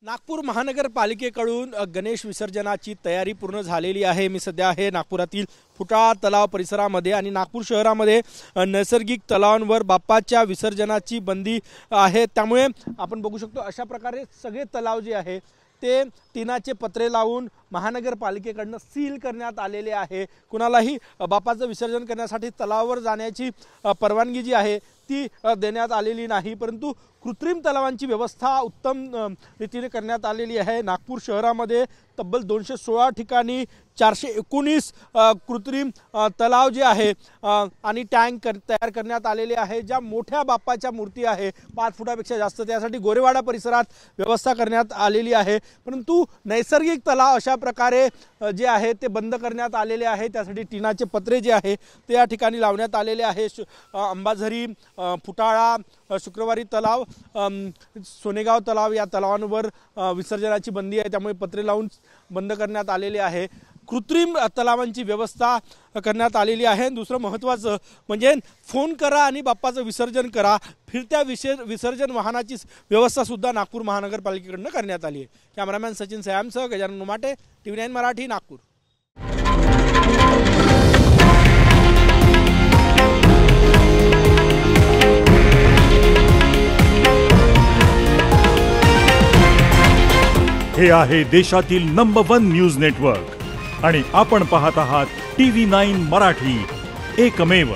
नागपूर महानगरपालिकेकडून गणेश विसर्जनाची तयारी पूर्ण झालेली आहे। मी सध्या आहे नागपुरातील फुटाळा तलाव परिसरामध्ये आणि नागपूर शहरामध्ये नैसर्गिक तलावांवर बाप्पाच्या विसर्जनाची बंदी आहे। त्यामुळे आपण बघू शकतो अशा प्रकारे सगळे तलाव जे आहे ते टिनाचे पत्रे लावून महानगरपालिकेकडून सील करण्यात आलेले आहे। कुणालाही बाप्पाचं विसर्जन करण्यासाठी तलावावर जाण्याची परवानगी जी आहे ती देण्यात आलेली नाही, परंतु कृत्रिम तलावांची व्यवस्था उत्तम रीतीने करण्यात आलेली आहे। नागपूर शहरामध्ये तब्बल 216 ठिकाणी 419 कृत्रिम तलाव जे आहे आणि टँक तयार करण्यात आलेले आहे। ज्या मोठ्या बाप्पाच्या मूर्ती आहे 5 फुटापेक्षा जास्त, त्यासाठी गोरेवाडा परिसरात व्यवस्था करण्यात आलेली आहे। परंतु नैसर्गिक तलाव अशा प्रकारे जे आहे ते बंद करण्यात आलेले आहे। त्यासाठी टिनाचे पत्रे जे आहे ते या ठिकाणी लावण्यात आलेले आहे। अंबाझरी, फुटाळा, शुक्रवारी तलाव, सोनेगाव तलाव या तलावांवर विसर्जनाची बंदी आहे, त्यामुळे पत्रे लावून बंद करण्यात आलेले आहे। कृत्रिम तलावांची व्यवस्था करण्यात आलेली आहे। दुसरं महत्त्वाचं म्हणजे फोन करा आणि बाप्पाचं विसर्जन करा, फिरत्या विसर्जन वाहनाची व्यवस्था सुद्धा नागपूर महानगरपालिकेकडून करण्यात आली आहे। कॅमेरामॅन सचिन सयामसह गजानन उमाटे, TV9 मराठी, नागपूर। हे आहे देशातील नंबर 1 न्यूज नेटवर्क आणि आपण पाहत आहात TV9 मराठी, एकमेव।